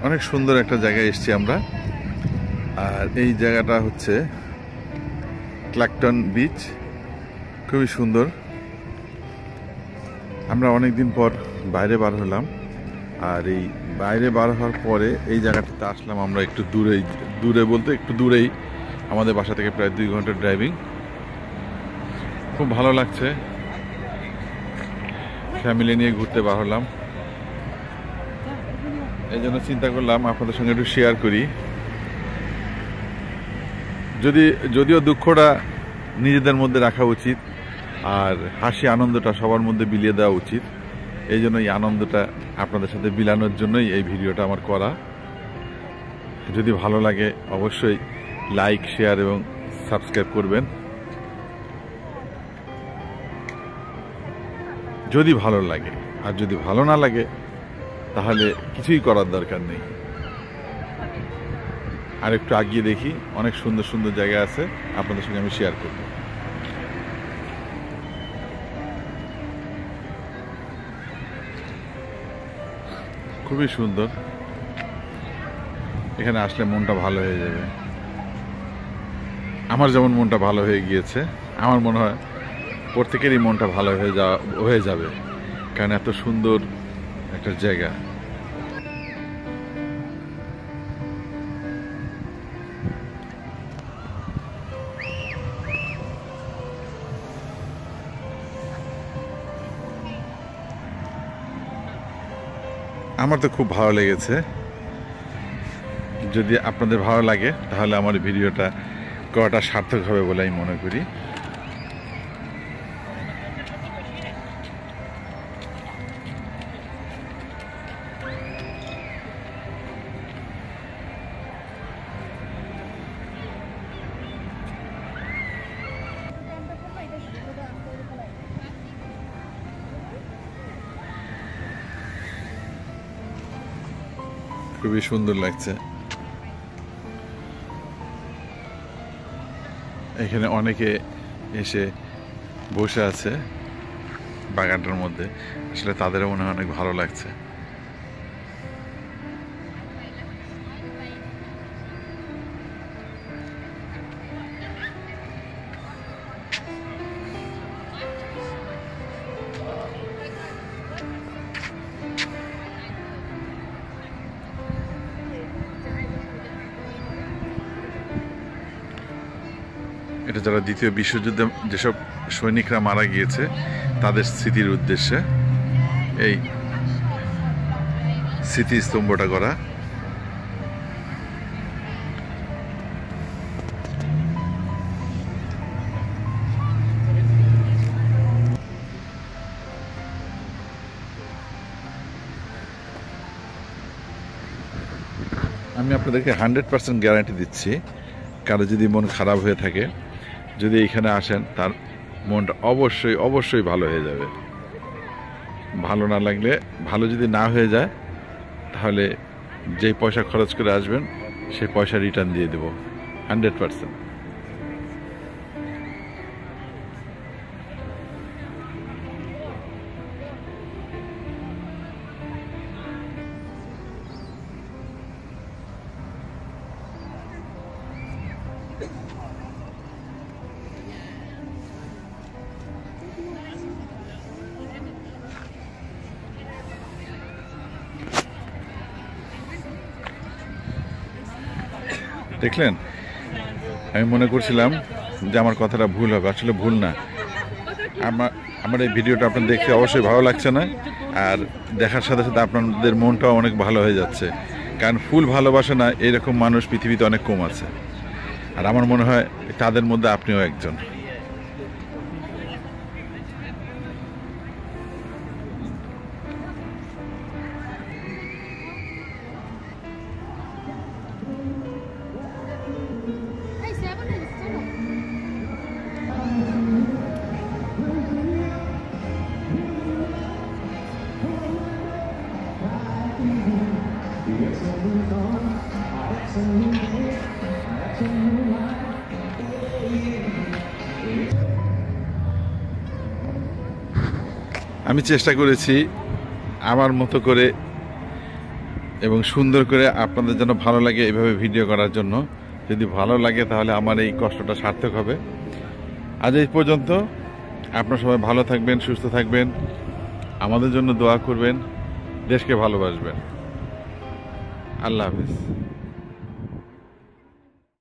অনেক সুন্দর একটা জায়গায় এসেছি আমরা। আর এই জায়গাটা হচ্ছে ক্ল্যাকটন বিচ, খুবই সুন্দর। আমরা অনেক দিন পর বাইরে বার হলাম, আর এই বাইরে বার হওয়ার পরে এই জায়গাটাতে আসলাম আমরা একটু দূরে বলতে একটু দূরেই, আমাদের বাসা থেকে প্রায় 2 ঘন্টার ড্রাইভিং। খুব ভালো লাগছে, ফ্যামিলি নিয়ে ঘুরতে বার হলাম, এই জন্য চিন্তা করলাম আপনাদের সঙ্গে একটু শেয়ার করি। যদিও দুঃখটা নিজেদের মধ্যে রাখা উচিত, আর হাসি আনন্দটা সবার মধ্যে বিলিয়ে দেওয়া উচিত। এই জন্য এই আনন্দটা আপনাদের সাথে বিলানোর জন্যই এই ভিডিওটা আমার করা। যদি ভালো লাগে অবশ্যই লাইক, শেয়ার এবং সাবস্ক্রাইব করবেন। যদি ভালো লাগে, আর যদি ভালো না লাগে তাহলে কিছুই করার দরকার নেই। আর একটু আগিয়ে দেখি, অনেক সুন্দর সুন্দর জায়গা আছে, আপনাদের সঙ্গে আমি শেয়ার করব। খুবই সুন্দর, এখানে আসলে মনটা ভালো হয়ে যাবে। আমার যেমন মনটা ভালো হয়ে গিয়েছে, আমার মনে হয় প্রত্যেকেরই মনটা ভালো হয়ে যাবে, কারণ এত সুন্দর একটা জায়গা। আমার তো খুব ভালো লেগেছে। যদি আপনাদের ভালো লাগে তাহলে আমার ভিডিওটা করাটা সার্থক হবে বলে আমি মনে করি। খুবই সুন্দর লাগছে। এখানে অনেকে এসে বসে আছে বাগানটার মধ্যে, আসলে তাদেরও মনে হয় অনেক ভালো লাগছে। এটা যারা দ্বিতীয় বিশ্বযুদ্ধে যেসব সৈনিকরা মারা গিয়েছে তাদের স্মৃতির উদ্দেশ্যে এই স্মৃতিস্তম্ভটা করা। আমি আপনাদেরকে 100% গ্যারান্টি দিচ্ছি, কারো যদি মন খারাপ হয়ে থাকে, যদি এখানে আসেন তার মনটা অবশ্যই অবশ্যই ভালো হয়ে যাবে। ভালো না লাগলে, ভালো যদি না হয়ে যায় তাহলে যেই পয়সা খরচ করে আসবেন সেই পয়সা রিটার্ন দিয়ে দেব 100%। দেখলেন, আমি মনে করছিলাম যে আমার কথাটা ভুল হবে, আসলে ভুল না। আমার এই ভিডিওটা আপনার দেখতে অবশ্যই ভালো লাগছে না, আর দেখার সাথে সাথে আপনাদের মনটাও অনেক ভালো হয়ে যাচ্ছে, কারণ ফুল ভালোবাসে না এরকম মানুষ পৃথিবীতে অনেক কম আছে, আর আমার মনে হয় তাদের মধ্যে আপনিও একজন। আমি চেষ্টা করেছি আমার মতো করে এবং সুন্দর করে আপনাদের যেন ভালো লাগে এভাবে ভিডিও করার জন্য। যদি ভালো লাগে তাহলে আমার এই কষ্টটা সার্থক হবে। আজ এই পর্যন্ত। আপনারা সবাই ভালো থাকবেন, সুস্থ থাকবেন, আমাদের জন্য দোয়া করবেন, দেশকে ভালোবাসবেন। আল্লাহ হাফেজ।